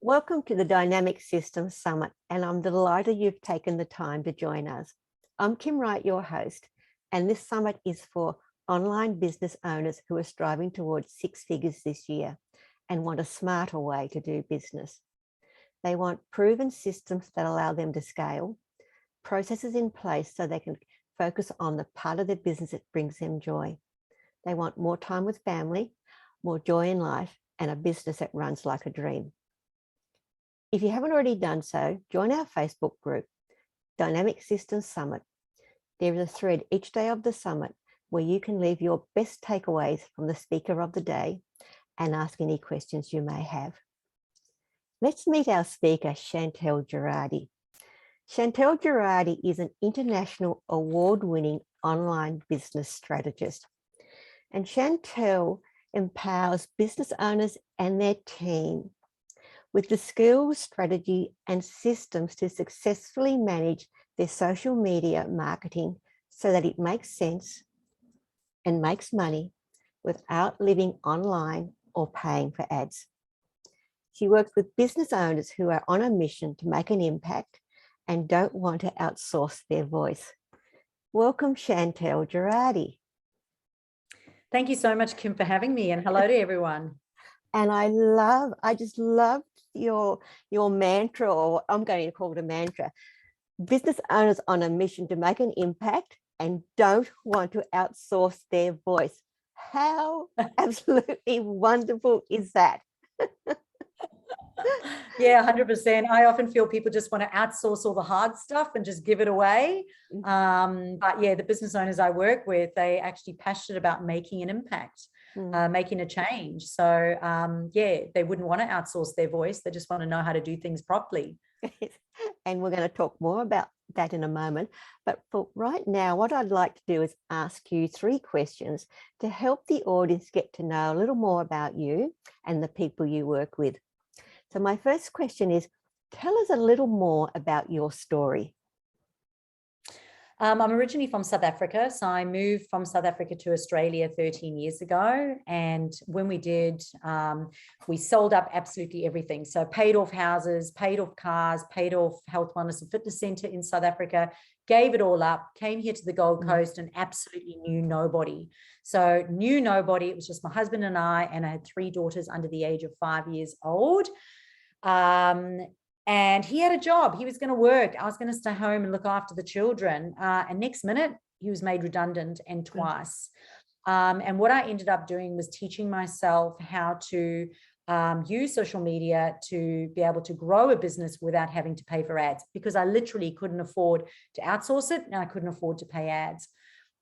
Welcome to the Dynamic Systems Summit, and I'm delighted you've taken the time to join us. I'm Kim Wright, your host, and this summit is for online business owners who are striving towards six figures this year and want a smarter way to do business. They want proven systems that allow them to scale, processes in place so they can focus on the part of their business that brings them joy. They want more time with family, more joy in life, and a business that runs like a dream. If you haven't already done so, join our Facebook group, Dynamic Systems Summit. There is a thread each day of the summit where you can leave your best takeaways from the speaker of the day and ask any questions you may have. Let's meet our speaker, Chantelle Girardi. Chantelle Girardi is an international award-winning online business strategist. And Chantelle empowers business owners and their team with the skills, strategy, and systems to successfully manage their social media marketing so that it makes sense and makes money without living online or paying for ads. She works with business owners who are on a mission to make an impact and don't want to outsource their voice. Welcome, Chantelle Girardi. Thank you so much, Kim, for having me, and hello to everyone. And I just love your mantra, or I'm going to call it a mantra. Business owners on a mission to make an impact and don't want to outsource their voice. How absolutely wonderful is that? Yeah, 100%. I often feel people just want to outsource all the hard stuff and just give it away. But yeah, the business owners I work with, they actually passionate about making an impact, making a change. So yeah, they wouldn't want to outsource their voice. They just want to know how to do things properly. And we're going to talk more about that in a moment. But for right now, what I'd like to do is ask you three questions to help the audience get to know a little more about you and the people you work with. So my first question is, tell us a little more about your story. I'm originally from South Africa. So I moved from South Africa to Australia 13 years ago. And when we did, we sold up absolutely everything. So paid off houses, paid off cars, paid off health, wellness and fitness center in South Africa, gave it all up, came here to the Gold Coast and absolutely knew nobody. So knew nobody. It was just my husband and I had three daughters under the age of 5 years old. And he had a job. He was going to work. I was going to stay home and look after the children. And next minute, he was made redundant, and twice. And what I ended up doing was teaching myself how to use social media to be able to grow a business without having to pay for ads, because I literally couldn't afford to outsource it and I couldn't afford to pay ads.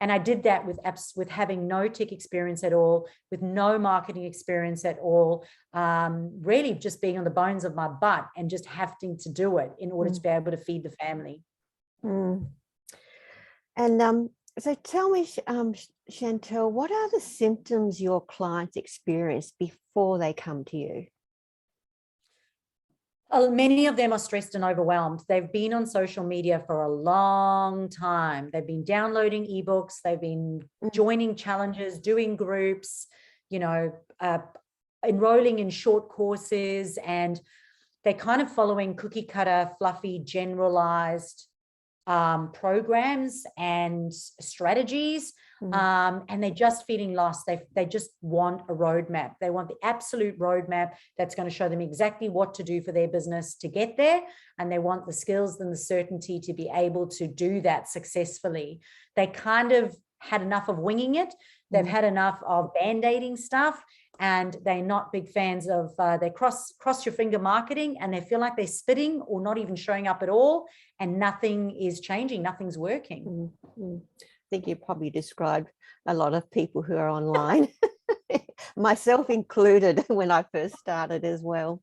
And I did that with having no tech experience at all, with no marketing experience at all, really just being on the bones of my butt and just having to do it in order to be able to feed the family. And so tell me, Chantelle, what are the symptoms your clients experience before they come to you? Many of them are stressed and overwhelmed. They've been on social media for a long time. They've been downloading ebooks. They've been joining challenges, doing groups, enrolling in short courses, and they're kind of following cookie cutter, fluffy, generalized programs and strategies. And they're just feeling lost. They just want a roadmap. They want the absolute roadmap that's going to show them exactly what to do for their business to get there. And they want the skills and the certainty to be able to do that successfully. They kind of had enough of winging it. They've had enough of band-aiding stuff, and they're not big fans of they cross your finger marketing, and they feel like they're spitting or not even showing up at all, and nothing is changing, nothing's working. I think you probably described a lot of people who are online, myself included, when I first started as well.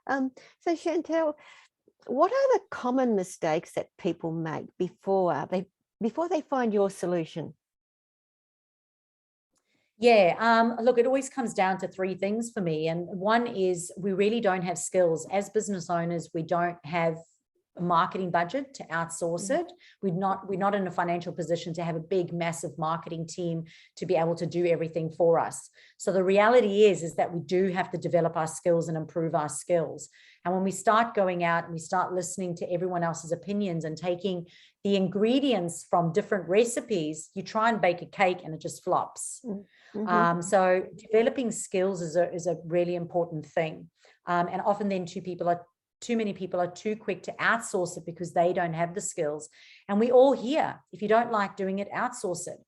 So Chantelle, what are the common mistakes that people make before they find your solution? Yeah, look, it always comes down to three things for me. And one is we really don't have skills. As business owners, we don't have marketing budget to outsource it. We're not in a financial position to have a big, massive marketing team to be able to do everything for us. So the reality is that we do have to develop our skills and improve our skills. And when we start going out and we start listening to everyone else's opinions and taking the ingredients from different recipes, you try and bake a cake and it just flops. So developing skills is a really important thing. And often then too many people are too quick to outsource it because they don't have the skills. And we all hear, if you don't like doing it, outsource it.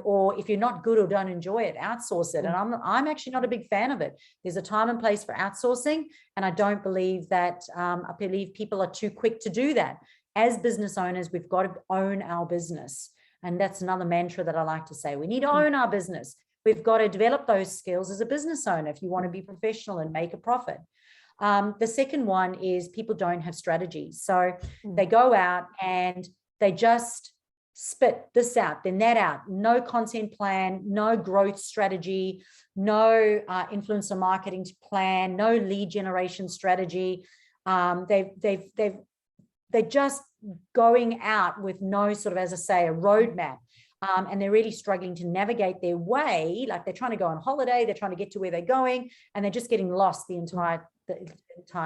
Or if you're not good or don't enjoy it, outsource it. And I'm actually not a big fan of it. There's a time and place for outsourcing. And I don't believe that, I believe people are too quick to do that. As business owners, we've got to own our business. And that's another mantra that I like to say. We need to own our business. We've got to develop those skills as a business owner if you want to be professional and make a profit. The second one is people don't have strategies. So they go out and they just spit this out, then that out. No content plan, no growth strategy, no influencer marketing plan, no lead generation strategy. They're just going out with no sort of, as I say, a roadmap. And they're really struggling to navigate their way. Like they're trying to go on holiday, they're trying to get to where they're going, and they're just getting lost the entire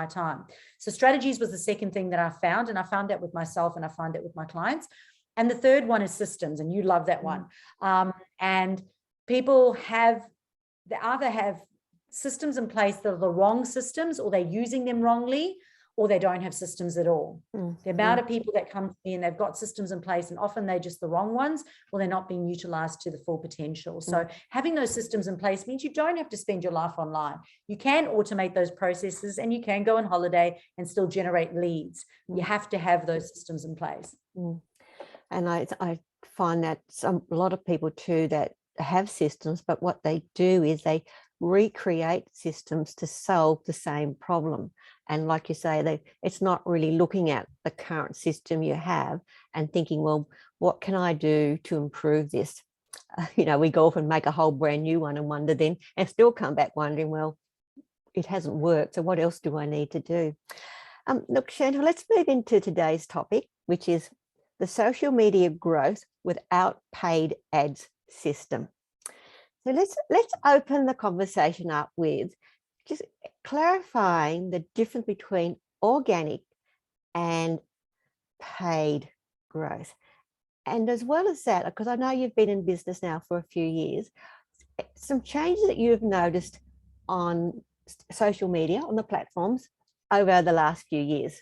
time. So strategies was the second thing that I found, and I found that with myself and I find it with my clients. And the third one is systems, and you love that one. And people they either have systems in place that are the wrong systems, or they're using them wrongly, or they don't have systems at all. The amount of people that come to me and they've got systems in place, and often they're just the wrong ones, or they're not being utilized to the full potential. So having those systems in place means you don't have to spend your life online. You can automate those processes, and you can go on holiday and still generate leads. You have to have those systems in place. And I find that a lot of people too that have systems, but what they do is they recreate systems to solve the same problem. And like you say, it's not really looking at the current system you have and thinking, well, what can I do to improve this? We go off and make a whole brand new one and wonder then, and still come back wondering, well, it hasn't worked. So what else do I need to do? Look, Chantelle, let's move into today's topic, which is the social media growth without paid ads system. So let's open the conversation up with just clarifying the difference between organic and paid growth. And as well as that, because I know you've been in business now for a few years, some changes that you've noticed on social media, on the platforms over the last few years.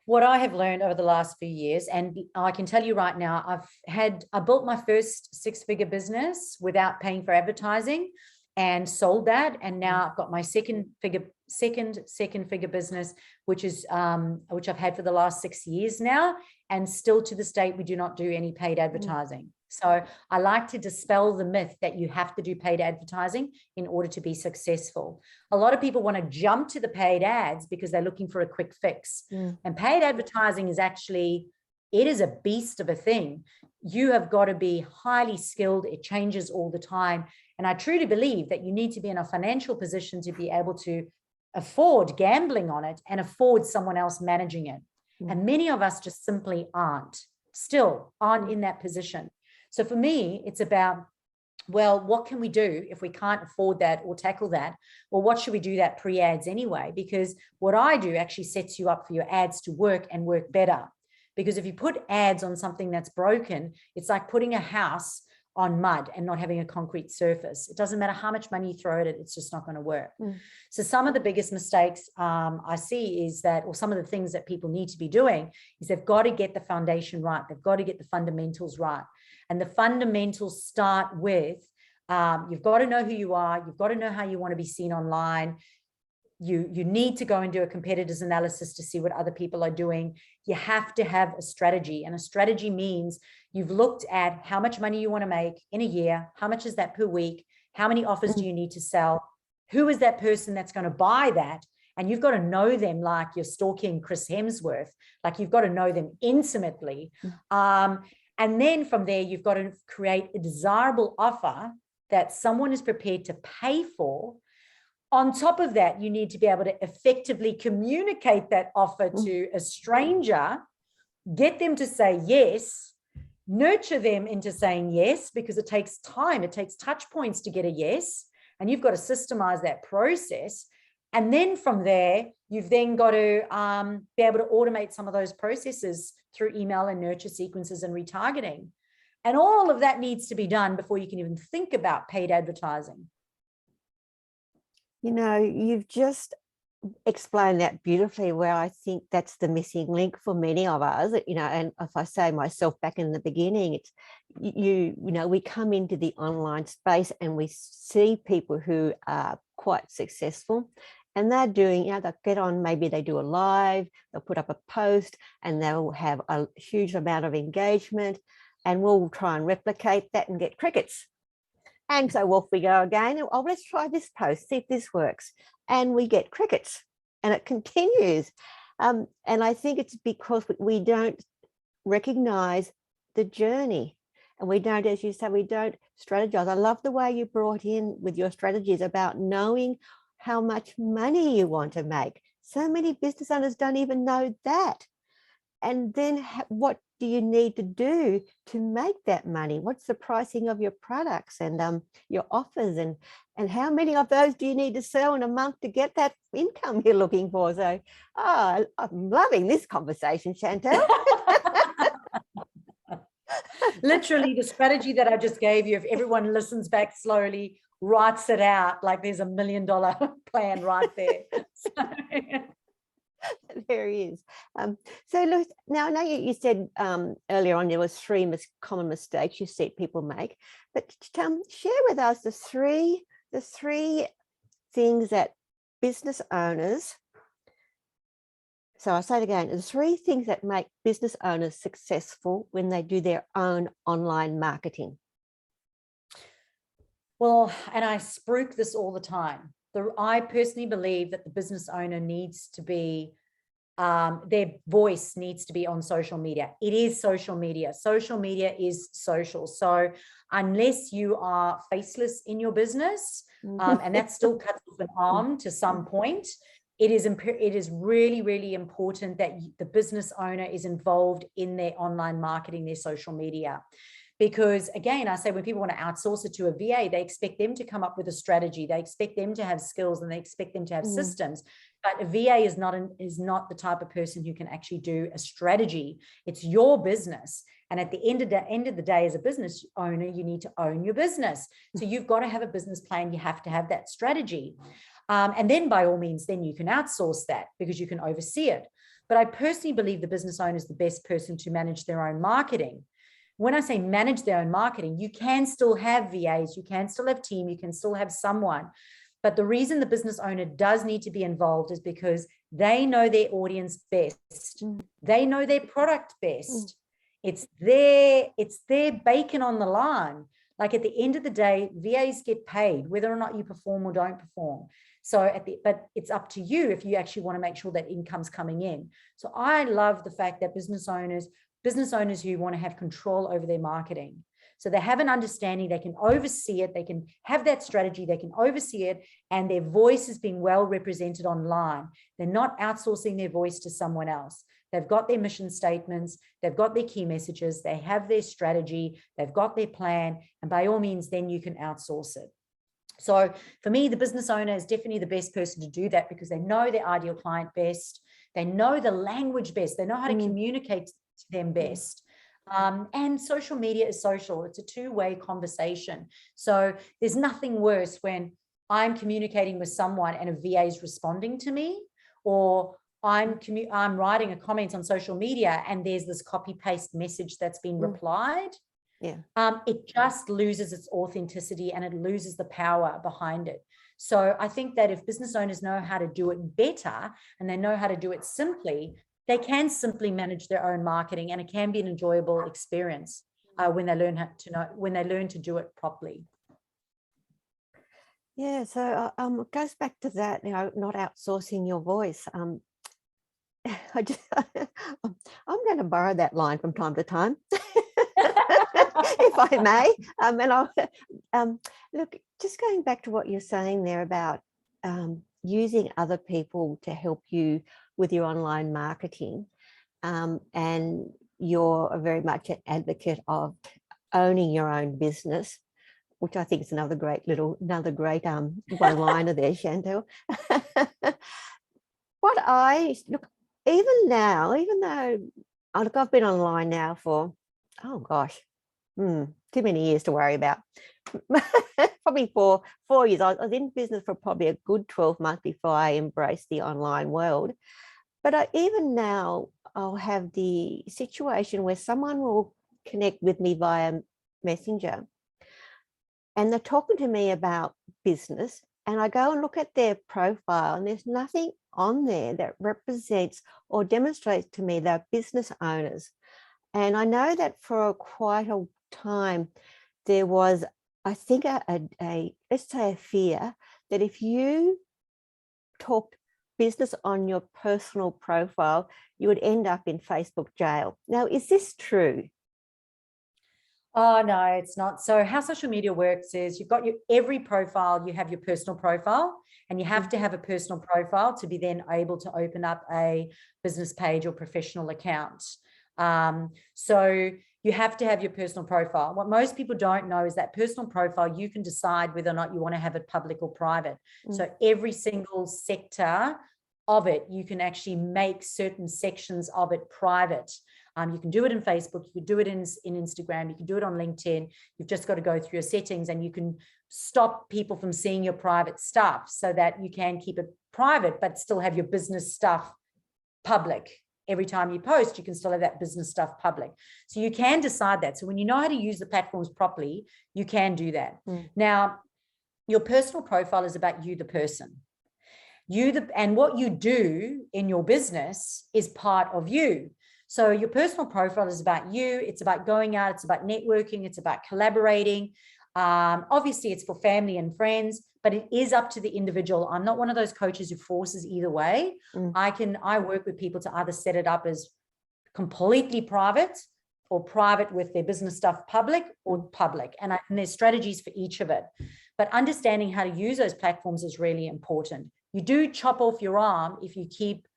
What I have learned over the last few years, and I can tell you right now, I built my first six-figure business without paying for advertising and sold that. And now I've got my second figure business, which I've had for the last 6 years now. And still to this date, we do not do any paid advertising. So I like to dispel the myth that you have to do paid advertising in order to be successful. A lot of people want to jump to the paid ads because they're looking for a quick fix. And paid advertising is actually, it is a beast of a thing. You have got to be highly skilled. It changes all the time. And I truly believe that you need to be in a financial position to be able to afford gambling on it and afford someone else managing it. And many of us just simply aren't in that position. So for me, it's about, well, what can we do if we can't afford that or tackle that? Well, what should we do that pre-ads anyway? Because what I do actually sets you up for your ads to work and work better. Because if you put ads on something that's broken, it's like putting a house on mud and not having a concrete surface. It doesn't matter how much money you throw at it, it's just not going to work. So some of the biggest mistakes I see is that, or some of the things that people need to be doing is they've got to get the foundation right. They've got to get the fundamentals right. And the fundamentals start with, you've got to know who you are. You've got to know how you want to be seen online. You need to go and do a competitors analysis to see what other people are doing. You have to have a strategy, and a strategy means you've looked at how much money you want to make in a year. How much is that per week? How many offers do you need to sell? Who is that person that's going to buy that? And you've got to know them like you're stalking Chris Hemsworth. Like you've got to know them intimately. And then from there, you've got to create a desirable offer that someone is prepared to pay for, On top of that, you need to be able to effectively communicate that offer to a stranger, get them to say yes, nurture them into saying yes, because it takes time, it takes touch points to get a yes, and you've got to systemize that process. And then from there, you've then got to be able to automate some of those processes through email and nurture sequences and retargeting. And all of that needs to be done before you can even think about paid advertising. You know, you've just explained that beautifully, where I think that's the missing link for many of us, you know, and if I say myself back in the beginning, it's you know, we come into the online space and we see people who are quite successful, and they're doing, you know, they'll get on, maybe they do a live, they'll put up a post and they'll have a huge amount of engagement, and we'll try and replicate that and get crickets. And so off we go again. Oh, let's try this post, see if this works. And we get crickets, and it continues. And I think it's because we don't recognize the journey, and we don't, as you say, we don't strategize. I love the way you brought in with your strategies about knowing how much money you want to make. So many business owners don't even know that. And then what do you need to do to make that money? What's the pricing of your products and your offers, and how many of those do you need to sell in a month to get that income you're looking for? So, I'm loving this conversation, Chantelle. Literally, the strategy that I just gave you, if everyone listens back slowly, writes it out, like there's $1 million plan right there. So, There he is. So look, now I know you said earlier on there was three common mistakes you see people make, but share with us the three things that business owners, so I'll say it again, the three things that make business owners successful when they do their own online marketing. Well, and I spruik this all the time. I personally believe that the business owner needs to be, their voice needs to be on social media. It is social media. Social media is social. So unless you are faceless in your business, and that still cuts off an arm to some point, it is really, really important that the business owner is involved in their online marketing, their social media. Because again, I say when people want to outsource it to a VA, they expect them to come up with a strategy. They expect them to have skills and they expect them to have systems. But a VA is not the type of person who can actually do a strategy. It's your business. And at the end of the day, as a business owner, you need to own your business. So you've got to have a business plan. You have to have that strategy. And then by all means, then you can outsource that because you can oversee it. But I personally believe the business owner is the best person to manage their own marketing. When I say manage their own marketing, you can still have VAs, you can still have team, you can still have someone. But the reason the business owner does need to be involved is because they know their audience best. They know their product best. It's their bacon on the line. Like at the end of the day, VAs get paid whether or not you perform or don't perform. So but it's up to you if you actually want to make sure that income's coming in. So I love the fact that business owners who want to have control over their marketing. So they have an understanding, they can oversee it, they can have that strategy, they can oversee it, and their voice is being well represented online. They're not outsourcing their voice to someone else. They've got their mission statements, they've got their key messages, they have their strategy, they've got their plan, and by all means, then you can outsource it. So for me, the business owner is definitely the best person to do that because they know their ideal client best, they know the language best, they know how to communicate to them best. And social media is social. It's a two-way conversation. So there's nothing worse when I'm communicating with someone and a VA is responding to me, or I'm writing a comment on social media and there's this copy-paste message that's been replied. It just loses its authenticity and it loses the power behind it. So I think that if business owners know how to do it better and they know how to do it simply, they can simply manage their own marketing, and it can be an enjoyable experience when they learn to do it properly. Yeah, so it goes back to that, you know, not outsourcing your voice. I'm going to borrow that line from time to time, if I may. And I'll look, just going back to what you're saying there about using other people to help you with your online marketing, and you're very much an advocate of owning your own business, which I think is another great one-liner there, Chantelle. What I look, even now, even though I've been online now for, oh gosh, too many years to worry about. Probably for 4 years. I was in business for probably a good 12 months before I embraced the online world. But even now, I'll have the situation where someone will connect with me via Messenger, and they're talking to me about business, and I go and look at their profile, and there's nothing on there that represents or demonstrates to me they're business owners. And I know that for quite a time, there was, I think, let's say a fear that if you talked business on your personal profile, you would end up in Facebook jail. Now, is this true? Oh, no, it's not. So how social media works is you've got every profile, you have your personal profile, and you have to have a personal profile to be then able to open up a business page or professional account. So you have to have your personal profile. What most people don't know is that personal profile, you can decide whether or not you want to have it public or private. So every single sector of it, you can actually make certain sections of it private. You can do it in Facebook, you can do it in Instagram, you can do it on LinkedIn. You've just got to go through your settings, and you can stop people from seeing your private stuff so that you can keep it private, but still have your business stuff public. Every time you post, you can still have that business stuff public. So you can decide that. So when you know how to use the platforms properly, you can do that. Now, your personal profile is about you, the person. And what you do in your business is part of you. So your personal profile is about you. It's about going out. It's about networking. It's about collaborating. Obviously, it's for family and friends, but it is up to the individual. I'm not one of those coaches who forces either way. I work with people to either set it up as completely private or private with their business stuff public or public. And there's strategies for each of it. But understanding how to use those platforms is really important. You do chop off your arm if you keep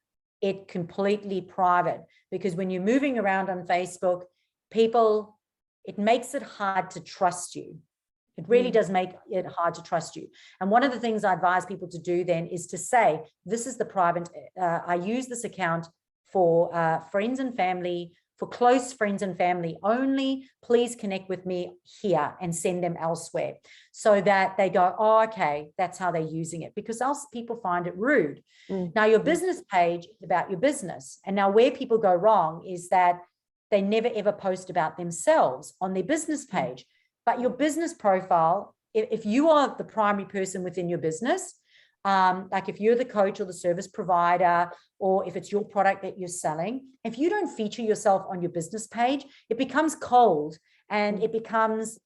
it completely private, because when you're moving around on Facebook, it makes it hard to trust you. It really does make it hard to trust you. And one of the things I advise people to do then is to say, this is the private, I use this account for friends and family, for close friends and family only. Please connect with me here, and send them elsewhere, so that they go, oh, okay, that's how they're using it, because else people find it rude. Now, your business page is about your business. And now where people go wrong is that they never ever post about themselves on their business page. But your business profile, if you are the primary person within your business, like if you're the coach or the service provider, or if it's your product that you're selling, if you don't feature yourself on your business page, it becomes cold, and it becomes,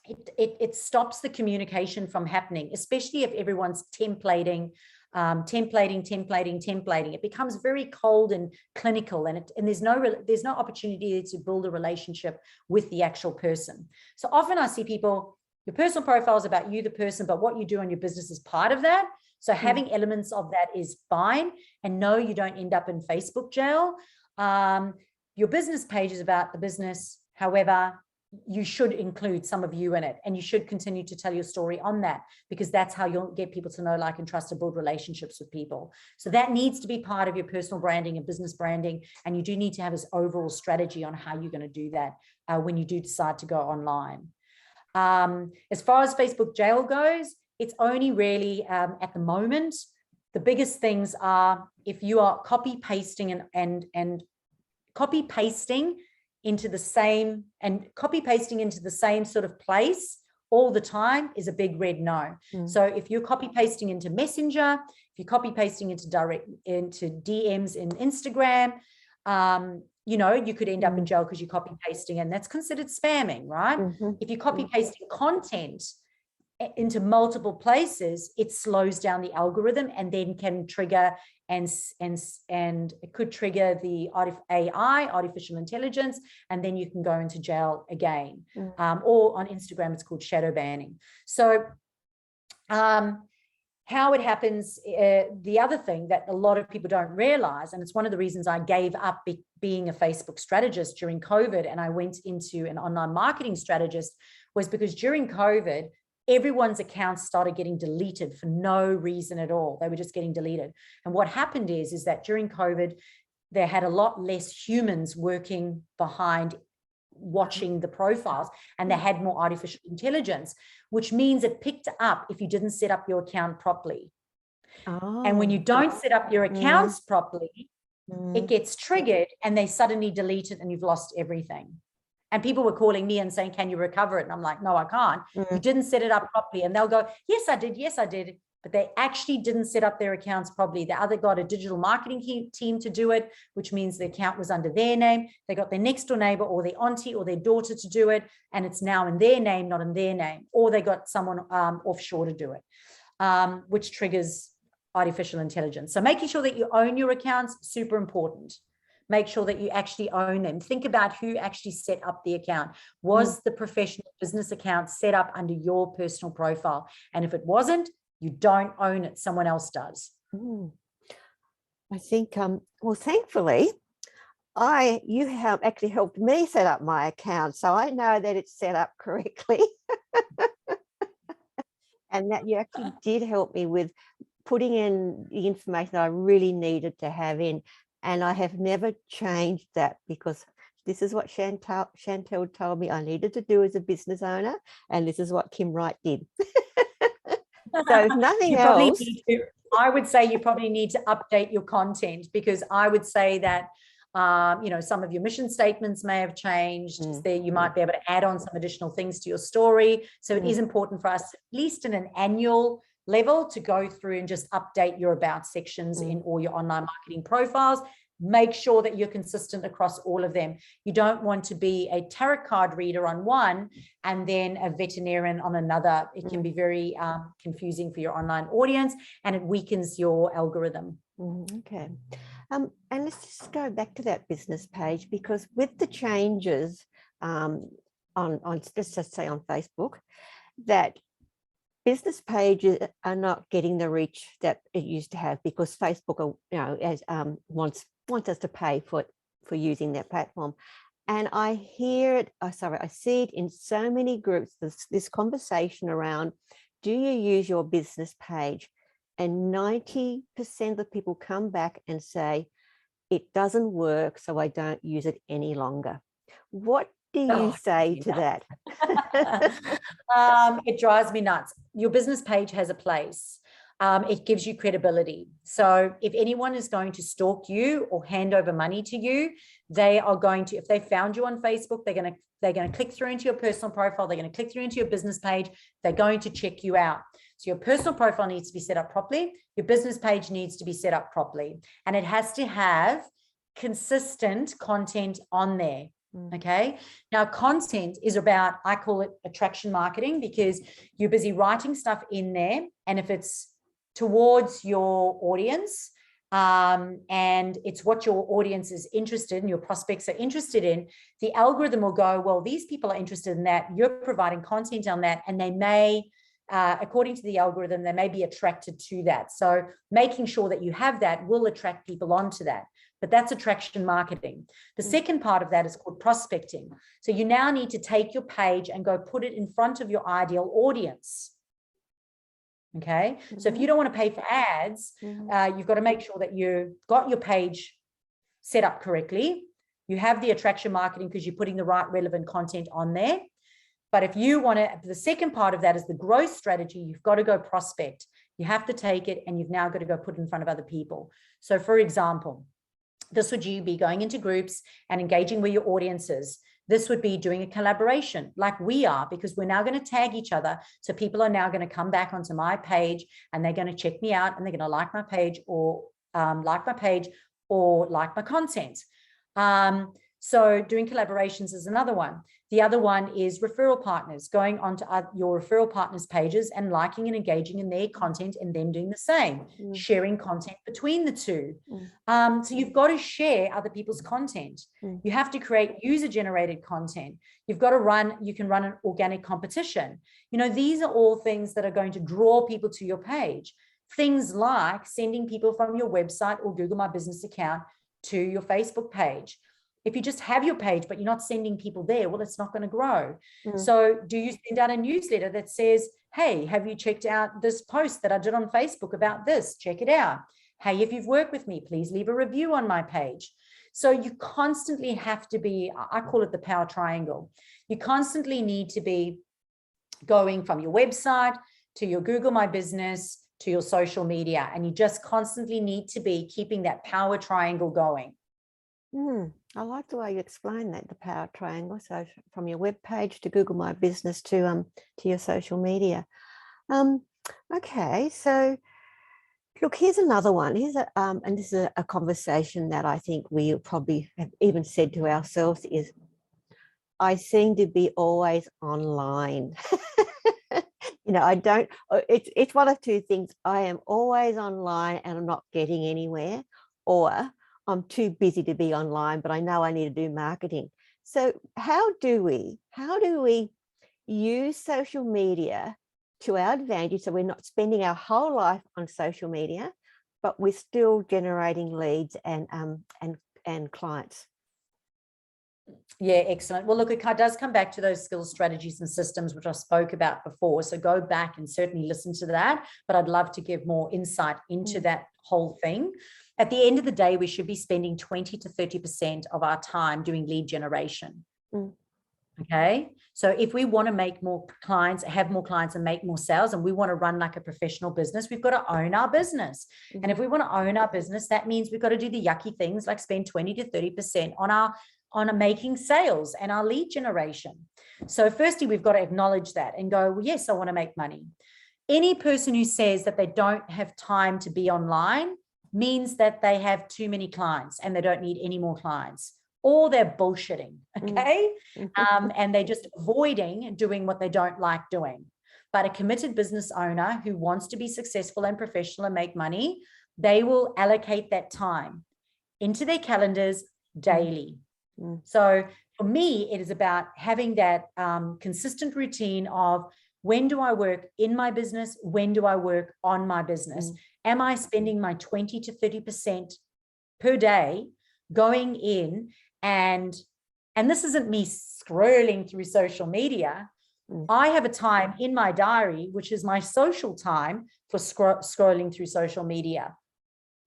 it stops the communication from happening, especially if everyone's templating. It becomes very cold and clinical, and there's no opportunity to build a relationship with the actual person. So often I see people, your personal profile is about you, the person, but what you do on your business is part of that. So having elements of that is fine, and no, you don't end up in Facebook jail. Your business page is about the business. However, you should include some of you in it, and you should continue to tell your story on that, because that's how you'll get people to know, like, and trust, and build relationships with people. So that needs to be part of your personal branding and business branding. And you do need to have this overall strategy on how you're going to do that when you do decide to go online. As far as Facebook jail goes, it's only really at the moment, the biggest things are if you are copy pasting and copy pasting into the same sort of place all the time is a big red no. So if you're copy pasting into Messenger, if you're copy pasting into DMs in Instagram, you could end up in jail because you're copy pasting, and that's considered spamming, right? If you're copy pasting content into multiple places, it slows down the algorithm, and then can trigger and it could trigger the AI, artificial intelligence, and then you can go into jail again. Or on Instagram, it's called shadow banning. So how it happens, the other thing that a lot of people don't realize, and it's one of the reasons I gave up being a Facebook strategist during COVID and I went into an online marketing strategist, was because during COVID, everyone's accounts started getting deleted for no reason at all. They were just getting deleted. And what happened is that during COVID, they had a lot less humans working behind watching the profiles, and they had more artificial intelligence, which means it picked up if you didn't set up your account properly. And when you don't set up your accounts properly, it gets triggered and they suddenly delete it and you've lost everything. And people were calling me and saying, can you recover it? And I'm like, no, I can't. You didn't set it up properly. And they'll go, yes, I did. Yes, I did. But they actually didn't set up their accounts properly. They either got a digital marketing team to do it, which means the account was under their name. They got their next door neighbor or their auntie or their daughter to do it, and it's now in their name, not in their name. Or they got someone offshore to do it, which triggers artificial intelligence. So making sure that you own your accounts, super important. Make sure that you actually own them. Think about who actually set up the account. Was the professional business account set up under your personal profile? And if it wasn't, you don't own it, someone else does. I think, well, thankfully, you have actually helped me set up my account, so I know that it's set up correctly. And that you actually did help me with putting in the information that I really needed to have in. And I have never changed that, because this is what Chantelle told me I needed to do as a business owner, and this is what Kim Wright did. So if nothing else, I would say you probably need to update your content, because I would say that some of your mission statements may have changed. There, you might be able to add on some additional things to your story. So it is important for us, at least in an annual level, to go through and just update your about sections in all your online marketing profiles. Make sure that you're consistent across all of them. You don't want to be a tarot card reader on one and then a veterinarian on another. It can be very confusing for your online audience, and it weakens your algorithm. Okay. And let's just go back to that business page, because with the changes on let's just say on Facebook, that business pages are not getting the reach that it used to have, because Facebook, wants us to pay for using their platform. And I hear it, I see it in so many groups, this conversation around, do you use your business page? And 90% of the people come back and say, it doesn't work, so I don't use it any longer. What do you say to that? It drives me nuts. Your business page has a place. It gives you credibility. So if anyone is going to stalk you or hand over money to you, they are going to, if they found you on Facebook, they're going to click through into your personal profile. They're going to click through into your business page. They're going to check you out. So your personal profile needs to be set up properly. Your business page needs to be set up properly. And it has to have consistent content on there. Okay. Now, content is about, I call it attraction marketing, because you're busy writing stuff in there. And if it's towards your audience, and it's what your audience is interested in, your prospects are interested in, the algorithm will go, well, these people are interested in that. You're providing content on that, and they may, according to the algorithm, they may be attracted to that. So making sure that you have that will attract people onto that. But that's attraction marketing. The second part of that is called prospecting. So you now need to take your page and go put it in front of your ideal audience. Okay. So if you don't want to pay for ads, you've got to make sure that you've got your page set up correctly. You have the attraction marketing because you're putting the right relevant content on there. But if you want to, the second part of that is the growth strategy. You've got to go prospect. You have to take it and you've now got to go put it in front of other people. So for example, this would you be going into groups and engaging with your audiences. This would be doing a collaboration like we are, because we're now going to tag each other. So people are now going to come back onto my page and they're going to check me out and they're going to like my page or like my content. So doing collaborations is another one. The other one is referral partners, going onto your referral partners pages and liking and engaging in their content and them doing the same, sharing content between the two. So you've got to share other people's content. You have to create user-generated content. You've got to you can run an organic competition. These are all things that are going to draw people to your page. Things like sending people from your website or Google My Business account to your Facebook page. If you just have your page, but you're not sending people there, well, it's not going to grow. So do you send out a newsletter that says, hey, have you checked out this post that I did on Facebook about this? Check it out. Hey, if you've worked with me, please leave a review on my page. So you constantly have to be, I call it the power triangle. You constantly need to be going from your website to your Google My Business to your social media. And you just constantly need to be keeping that power triangle going. I like the way you explain that, the power triangle. So from your web page to Google My Business to your social media. Okay, so look, here's another one. Here's and this is a conversation that I think we probably have even said to ourselves is, I seem to be always online. I don't, it's one of two things. I am always online and I'm not getting anywhere, or I'm too busy to be online, but I know I need to do marketing. So how do we use social media to our advantage so we're not spending our whole life on social media, but we're still generating leads and clients? Yeah, excellent. Well, look, it does come back to those skills, strategies, and systems, which I spoke about before. So go back and certainly listen to that. But I'd love to give more insight into that whole thing. At the end of the day, we should be spending 20 to 30% of our time doing lead generation. Okay. So if we want to make more clients, have more clients and make more sales, and we want to run like a professional business, we've got to own our business. And if we want to own our business, that means we've got to do the yucky things like spend 20 to 30% on making sales and our lead generation. So firstly, we've got to acknowledge that and go, well, yes, I want to make money. Any person who says that they don't have time to be online means that they have too many clients and they don't need any more clients, or they're bullshitting, okay? And they're just avoiding doing what they don't like doing. But a committed business owner who wants to be successful and professional and make money, they will allocate that time into their calendars daily. So for me, it is about having that consistent routine of, when do I work in my business? When do I work on my business? Am I spending my 20 to 30% per day going in and this isn't me scrolling through social media. I have a time in my diary, which is my social time for scrolling through social media.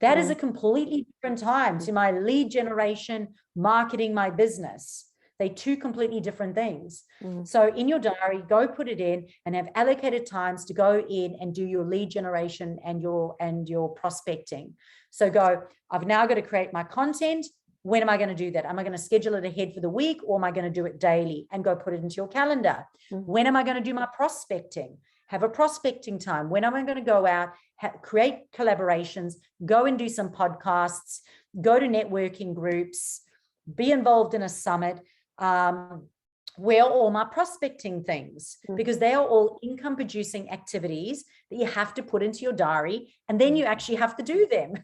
That is a completely different time to my lead generation, marketing my business. They're two completely different things. So in your diary, go put it in and have allocated times to go in and do your lead generation and your prospecting. So go, I've now got to create my content. When am I going to do that? Am I going to schedule it ahead for the week, or am I going to do it daily? And go put it into your calendar. When am I going to do my prospecting? Have a prospecting time. When am I going to go out, create collaborations, go and do some podcasts, go to networking groups, be involved in a summit? Where are all my prospecting things? Because they are all income producing activities that you have to put into your diary, and then you actually have to do them.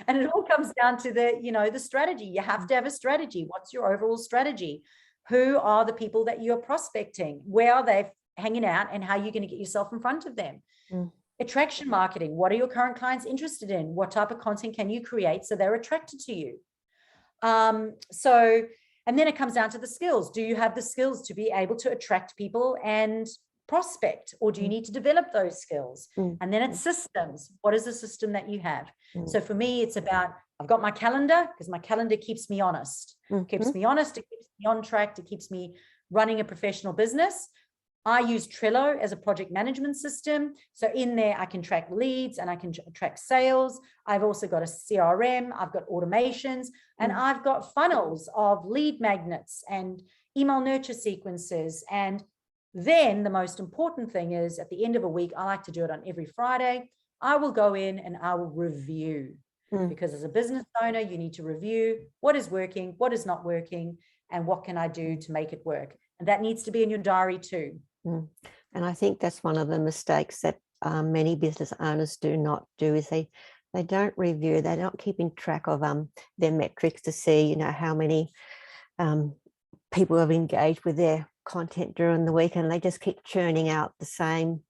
And it all comes down to the strategy. You have to have a strategy. What's your overall strategy? Who are the people that you're prospecting? Where are they hanging out, and how are you going to get yourself in front of them? Attraction marketing. What are your current clients interested in? What type of content can you create so they're attracted to you? And then it comes down to the skills. Do you have the skills to be able to attract people and prospect, or do you need to develop those skills? And then it's systems. What is the system that you have? So for me, it's about, I've got my calendar, because my calendar keeps me honest. Keeps me honest, it keeps me on track, it keeps me running a professional business. I use Trello as a project management system. So in there, I can track leads and I can track sales. I've also got a CRM, I've got automations, and I've got funnels of lead magnets and email nurture sequences. And then the most important thing is, at the end of a week, I like to do it on every Friday. I will go in and I will review, because as a business owner, you need to review what is working, what is not working, and what can I do to make it work. And that needs to be in your diary too. And I think that's one of the mistakes that many business owners do not do, is they don't review, they're not keeping track of their metrics to see, how many people have engaged with their content during the week, and they just keep churning out the same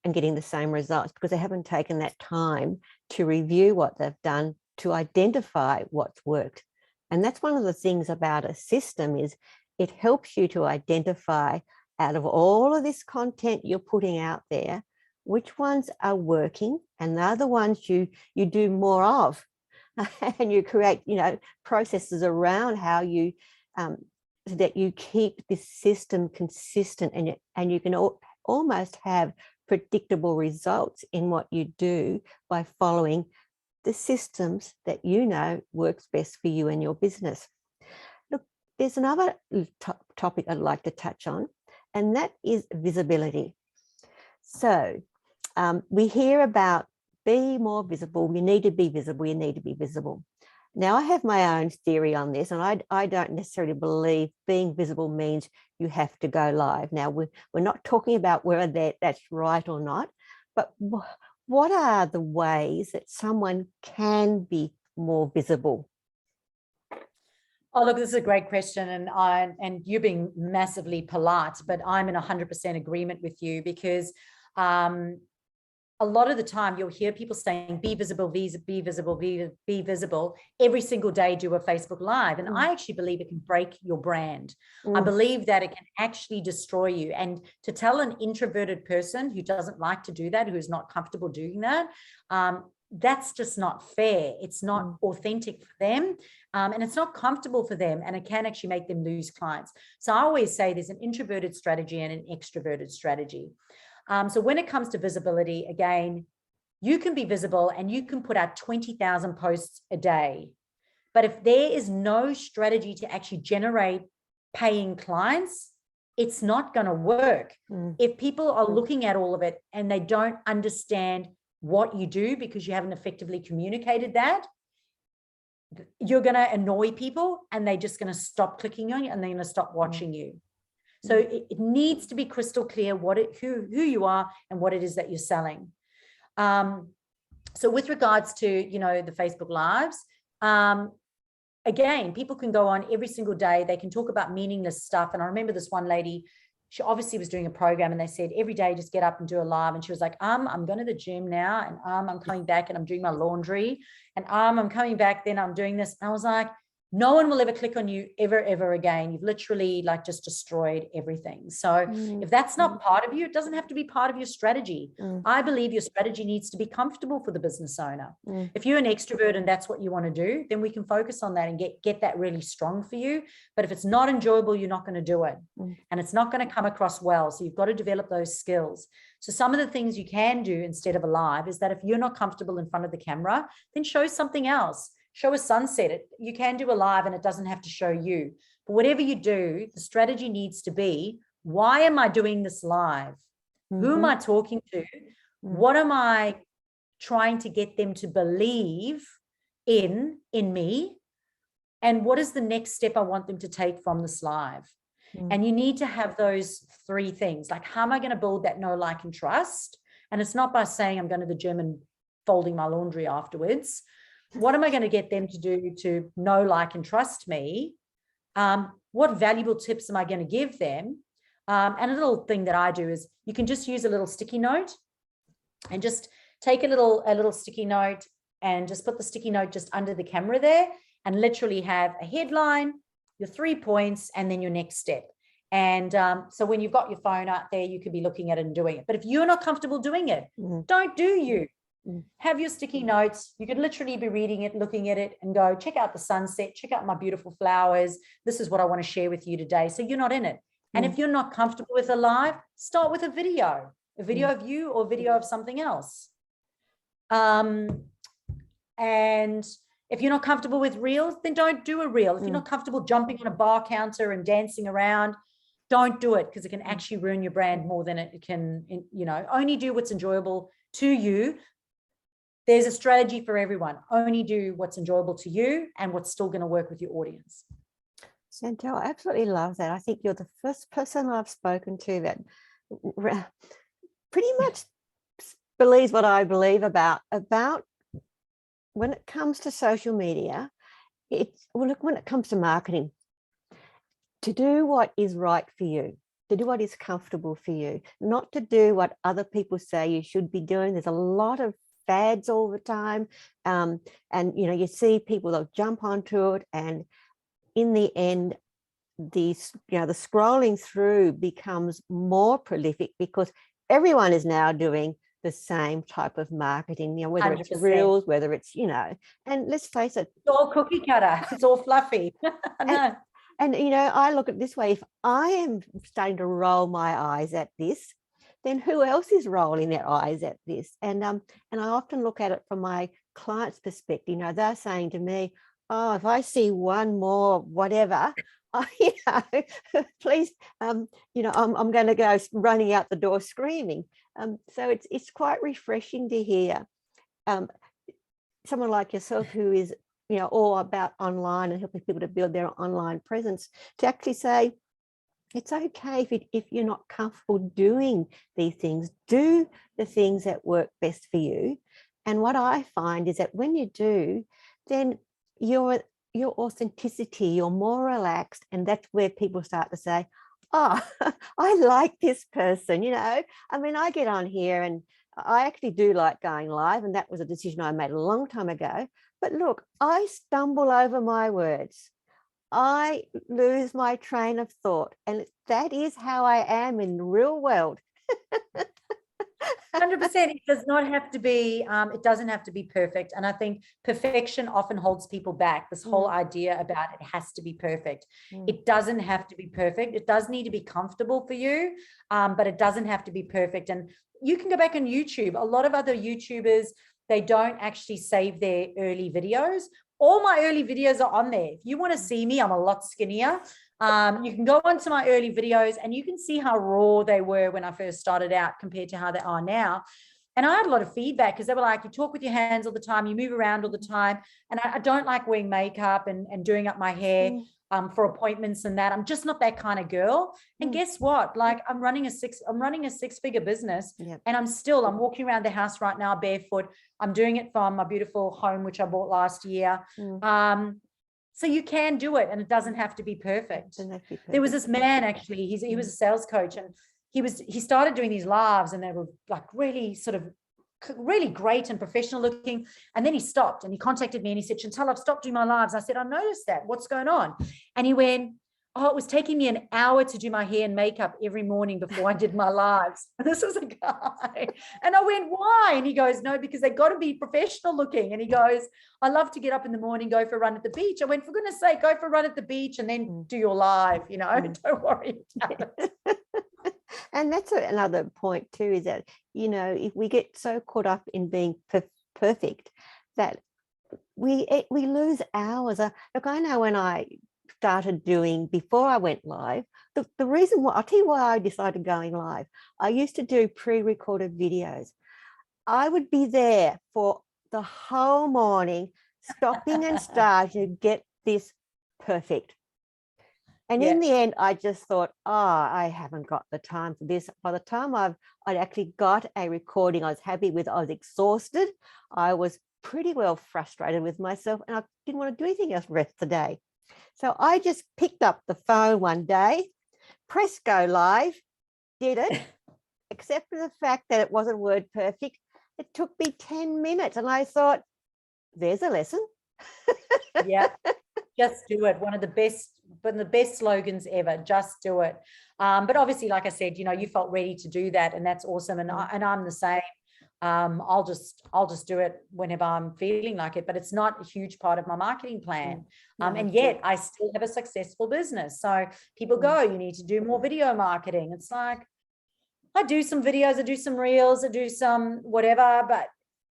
and getting the same results because they haven't taken that time to review what they've done to identify what's worked. And that's one of the things about a system is it helps you to identify out of all of this content you're putting out there, which ones are working, and they're the ones you do more of. And you create, processes around how you that you keep this system consistent, and you can almost have predictable results in what you do by following the systems that works best for you and your business. Look, there's another topic I'd like to touch on, and that is visibility. So we hear about be more visible, you need to be visible, you need to be visible. Now, I have my own theory on this, and I don't necessarily believe being visible means you have to go live. Now, we're not talking about whether that's right or not, but what are the ways that someone can be more visible? Oh, look, this is a great question, and you're being massively polite, but I'm in 100% agreement with you because a lot of the time you'll hear people saying, be visible, be visible, be visible. Every single day, do a Facebook Live. And I actually believe it can break your brand. I believe that it can actually destroy you. And to tell an introverted person who doesn't like to do that, who's not comfortable doing that, that's just not fair. It's not authentic for them. And it's not comfortable for them. And it can actually make them lose clients. So I always say there's an introverted strategy and an extroverted strategy. So when it comes to visibility, again, you can be visible and you can put out 20,000 posts a day. But if there is no strategy to actually generate paying clients, it's not going to work. If people are looking at all of it and they don't understand what you do because you haven't effectively communicated that, you're going to annoy people and they're just going to stop clicking on you and they're going to stop watching you. So it needs to be crystal clear who you are and what it is that you're selling. So with regards to, the Facebook Lives, again, people can go on every single day. They can talk about meaningless stuff. And I remember this one lady, she obviously was doing a program and they said, every day, just get up and do a live. And she was like, I'm going to the gym now, and I'm coming back and I'm doing my laundry, and I'm coming back, then I'm doing this. And I was like, no one will ever click on you ever again. You've literally just destroyed everything. So if that's not part of you, it doesn't have to be part of your strategy. I believe your strategy needs to be comfortable for the business owner. If you're an extrovert and that's what you want to do, then we can focus on that and get that really strong for you. But if it's not enjoyable, you're not going to do it. And it's not going to come across well. So you've got to develop those skills. So some of the things you can do instead of a live is that if you're not comfortable in front of the camera, then show something else. Show a sunset. You can do a live and it doesn't have to show you. But whatever you do, the strategy needs to be, why am I doing this live? Who am I talking to? What am I trying to get them to believe in me? And what is the next step I want them to take from this live? And you need to have those three things. Like, how am I going to build that know, like, and trust? And it's not by saying I'm going to the gym and folding my laundry afterwards. What am I going to get them to do to know, like, and trust me? What valuable tips am I going to give them? And a little thing that I do is you can just use a little sticky note and just take a little sticky note and just put the sticky note just under the camera there and literally have a headline, your 3 points, and then your next step. And so when you've got your phone out there, you could be looking at it and doing it. But if you're not comfortable doing it, don't do you. Have your sticky notes. You could literally be reading it, looking at it and go, check out the sunset, check out my beautiful flowers. This is what I want to share with you today. So you're not in it. And if you're not comfortable with a live, start with a video of you or a video of something else. And if you're not comfortable with reels, then don't do a reel. If you're not comfortable jumping on a bar counter and dancing around, don't do it, because it can actually ruin your brand more than it can, only do what's enjoyable to you. There's a strategy for everyone. Only do what's enjoyable to you and what's still going to work with your audience. Chantelle, I absolutely love that. I think you're the first person I've spoken to that pretty much believes what I believe about when it comes to social media. When it comes to marketing, to do what is right for you. to do what is comfortable for you, not to do what other people say you should be doing. There's a lot of fads all the time. And, you know, you see people, they'll jump onto it. And in the end, the scrolling through becomes more prolific because everyone is now doing the same type of marketing, you know, whether 100%. it's reels, whether it's, you know, and let's face it, It's all cookie cutter. It's all fluffy. I know. And, you know, I look at it this way, if I am starting to roll my eyes at this, then who else is rolling their eyes at this? And I often look at it from my client's perspective. You know, they're saying to me, oh, if I see one more whatever, you know, please, you know, I'm going to go running out the door screaming. So it's quite refreshing to hear someone like yourself who is, you know, all about online and helping people to build their online presence, to actually say, it's okay if you're not comfortable doing these things, do the things that work best for you. And what I find is that when you do, then your authenticity, you're more relaxed. And that's where people start to say, oh, I like this person, you know. I mean, I get on here and I actually do like going live. And that was a decision I made a long time ago. But look, I stumble over my words. I lose my train of thought. And that is how I am in the real world. 100%. It does not have to be, it doesn't have to be perfect. And I think perfection often holds people back. This whole idea about it has to be perfect. It doesn't have to be perfect. It does need to be comfortable for you, but it doesn't have to be perfect. And you can go back on YouTube. A lot of other YouTubers, they don't actually save their early videos. All my early videos are on there. If you want to see me, I'm a lot skinnier. You can go onto my early videos and you can see how raw they were when I first started out compared to how they are now. And I had a lot of feedback because they were like, you talk with your hands all the time, you move around all the time. And I don't like wearing makeup and doing up my hair for appointments and that. I'm just not that kind of girl. And guess what? Like I'm running a six-figure business, and I'm walking around the house right now barefoot. I'm doing it from my beautiful home, which I bought last year. So you can do it, and it doesn't have to be perfect. There was this man, actually, he was a sales coach, and he started doing these lives, and they were like really great and professional looking. And then he stopped and he contacted me and he said, Chantelle, I've stopped doing my lives. I said, I noticed that. What's going on? And he went, oh, it was taking me an hour to do my hair and makeup every morning before I did my lives. And this was a guy. And I went, why? And he goes, no, because they got to be professional looking. And he goes, I love to get up in the morning, go for a run at the beach. I went, for goodness sake, go for a run at the beach and then do your live, you know, don't worry about it. And that's another point too, is that, you know, if we get so caught up in being perfect that we lose hours. Look, I know when I started doing, before I went live, the reason why, I'll tell you why I decided going live. I used to do pre-recorded videos. I would be there for the whole morning, stopping and starting to get this perfect. And in the end, I just thought, oh, I haven't got the time for this. By the time I'd actually got a recording I was happy with, I was exhausted. I was pretty well frustrated with myself, and I didn't want to do anything else the rest of the day. So I just picked up the phone one day, pressed go live, did it, except for the fact that it wasn't word perfect. It took me 10 minutes, and I thought, there's a lesson. Yeah, just do it. One of the best slogans ever, just do it. But obviously, like I said, you know, you felt ready to do that, and that's awesome. And I'm the same. I'll just do it whenever I'm feeling like it, but it's not a huge part of my marketing plan. And yet I still have a successful business. So people go, you need to do more video marketing. It's like, I do some videos, I do some reels, I do some whatever, but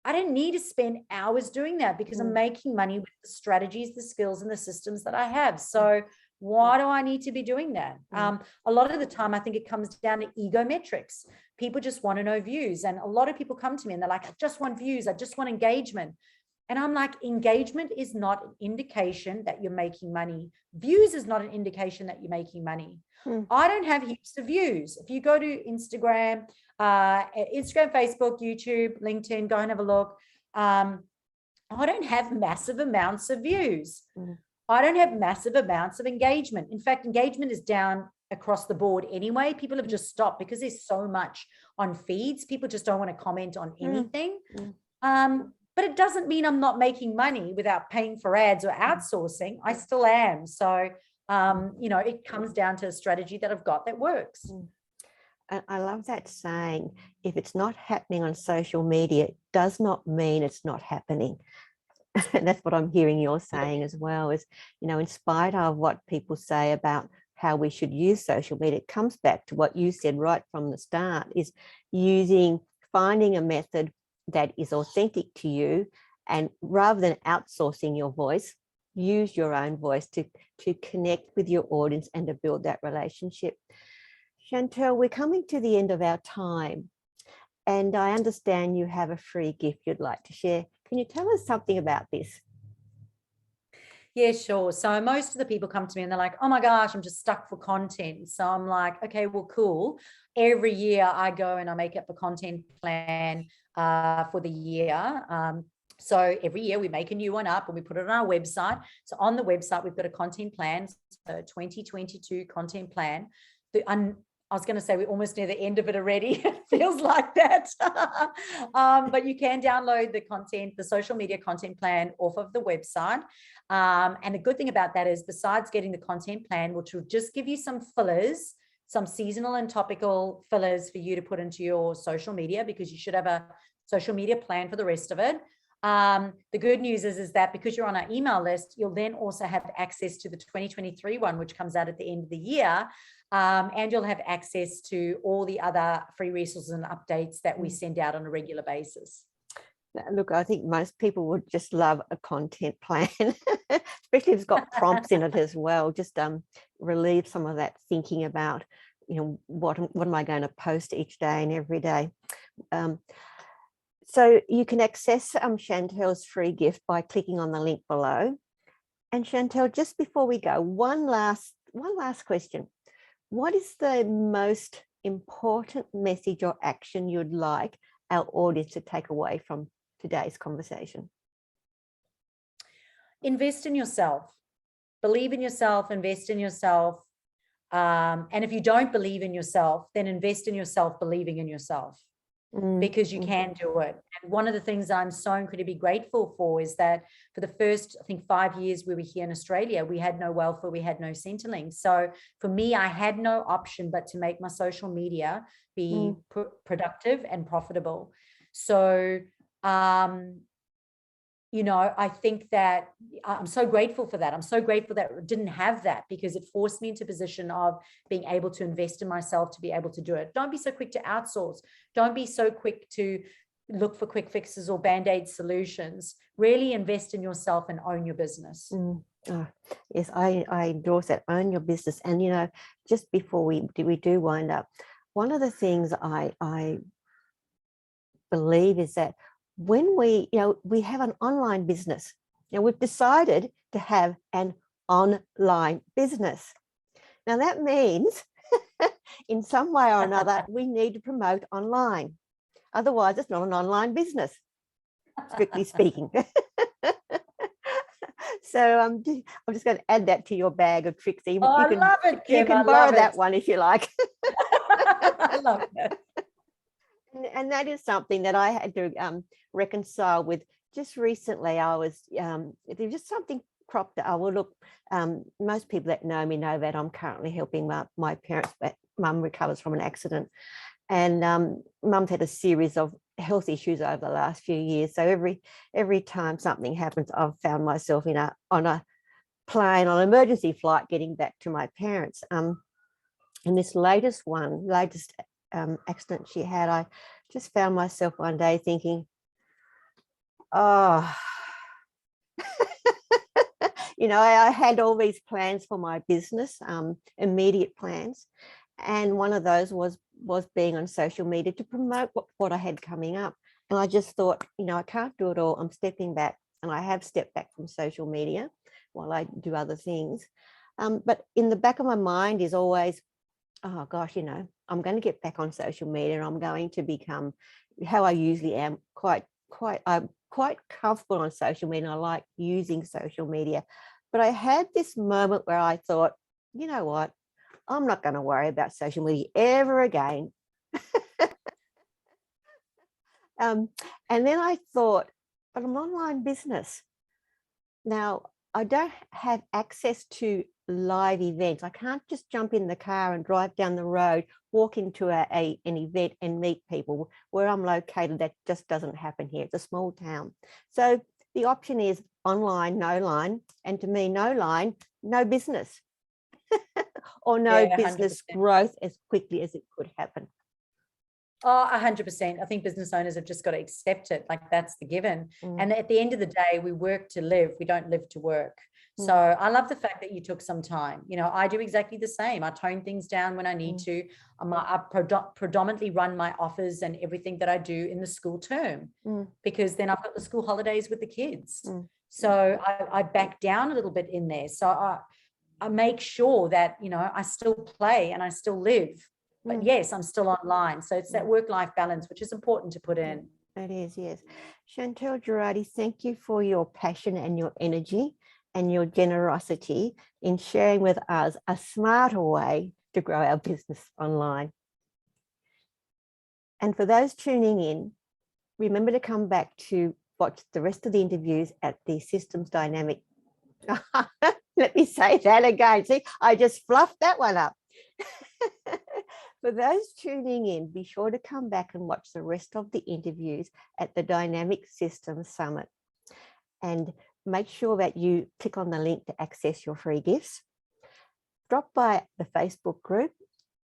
I don't need to spend hours doing that because I'm making money with the strategies, the skills, and the systems that I have. So why do I need to be doing that? A lot of the time, I think it comes down to ego metrics. People just want to know views. And a lot of people come to me and they're like, I just want views. I just want engagement. And I'm like, engagement is not an indication that you're making money. Views is not an indication that you're making money. I don't have heaps of views. If you go to Instagram, Facebook, YouTube, LinkedIn, go and have a look. I don't have massive amounts of views. I don't have massive amounts of engagement. In fact, engagement is down across the board anyway. People have just stopped because there's so much on feeds. People just don't want to comment on anything. But it doesn't mean I'm not making money without paying for ads or outsourcing. I still am. So, you know, it comes down to a strategy that I've got that works. I love that saying, if it's not happening on social media, it does not mean it's not happening. And that's what I'm hearing you're saying as well, is, you know, in spite of what people say about how we should use social media, it comes back to what you said right from the start, is finding a method that is authentic to you, and rather than outsourcing your voice, use your own voice to connect with your audience and to build that relationship. Chantelle, we're coming to the end of our time, and I understand you have a free gift you'd like to share. Can you tell us something about this? Yeah, sure. So most of the people come to me and they're like, oh my gosh, I'm just stuck for content. So I'm like, okay, well, cool. Every year I go and I make up a content plan for the year. So every year we make a new one up and we put it on our website. So on the website, we've got a content plan, so 2022 content plan. I was going to say we're almost near the end of it already. It feels like that. But you can download the social media content plan off of the website. And the good thing about that is, besides getting the content plan, which will just give you some fillers, some seasonal and topical fillers for you to put into your social media, because you should have a social media plan for the rest of it. The good news is that because you're on our email list, you'll then also have access to the 2023 one, which comes out at the end of the year. And you'll have access to all the other free resources and updates that we send out on a regular basis. Look, I think most people would just love a content plan, especially if it's got prompts in it as well. Just relieve some of that thinking about, you know, what am I going to post each day and every day. So you can access Chantelle's free gift by clicking on the link below. And Chantelle, just before we go, one last question. What is the most important message or action you'd like our audience to take away from today's conversation? Invest in yourself. Believe in yourself, invest in yourself. And if you don't believe in yourself, then invest in yourself, believing in yourself. Because you can do it. And one of the things I'm so incredibly grateful for is that for the first, I think, 5 years we were here in Australia, we had no welfare, we had no Centrelink. So for me, I had no option but to make my social media be productive and profitable. So, you know, I think that I'm so grateful for that. I'm so grateful that I didn't have that, because it forced me into a position of being able to invest in myself to be able to do it. Don't be so quick to outsource. Don't be so quick to look for quick fixes or band-aid solutions. Really invest in yourself and own your business. Oh, yes, I endorse that. Own your business. And, you know, just before we do wind up, one of the things I believe is that when we have an online business, we've decided to have an online business. Now that means in some way or another, we need to promote online. Otherwise, it's not an online business, strictly speaking. So I'm just going to add that to your bag of tricks. I love it, Kim. You can borrow that one if you like. I love it. And that is something that I had to reconcile with just recently. I was, there's just something cropped up. Well, look, most people that know me know that I'm currently helping my parents. Mum recovers from an accident, and Mum's had a series of health issues over the last few years. So every time something happens, I've found myself on a plane, on an emergency flight, getting back to my parents. And this latest accident she had, I just found myself one day thinking, oh, you know, I had all these plans for my business, immediate plans. And one of those was being on social media to promote what I had coming up. And I just thought, you know, I can't do it all. I'm stepping back, and I have stepped back from social media while I do other things. But in the back of my mind is always, oh gosh, you know, I'm going to get back on social media, and I'm going to become how I usually am, I'm quite comfortable on social media, and I like using social media. But I had this moment where I thought, you know what, I'm not going to worry about social media ever again. And then I thought, but I'm an online business. Now, I don't have access to live events. I can't just jump in the car and drive down the road, walk into an event and meet people. Where I'm located, that just doesn't happen here. It's a small town. So the option is online, no line. And to me, no line, no business. Or no Yeah, business 100%. growth as quickly as it could happen. Oh, 100%. I think business owners have just got to accept it. Like that's the given. And at the end of the day, we work to live. We don't live to work. So I love the fact that you took some time. You know, I do exactly the same. I tone things down when I need to. I predominantly run my offers and everything that I do in the school term, because then I've got the school holidays with the kids. So I back down a little bit in there. So I make sure that, you know, I still play and I still live. But yes, I'm still online. So it's that work-life balance, which is important to put in. It is, yes. Chantelle Girardi, thank you for your passion and your energy and your generosity in sharing with us a smarter way to grow our business online. And for those tuning in, remember to come back to watch the rest of the interviews at the Systems Dynamic. Let me say that again. See, I just fluffed that one up. For those tuning in, be sure to come back and watch the rest of the interviews at the Dynamic Systems Summit. And make sure that you click on the link to access your free gifts. Drop by the Facebook group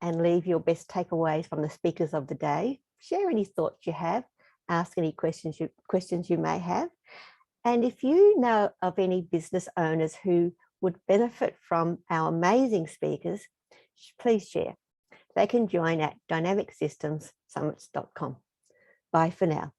and leave your best takeaways from the speakers of the day. Share any thoughts you have, ask any questions you may have. And if you know of any business owners who would benefit from our amazing speakers, please share. They can join at dynamicsystemssummits.com. Bye for now.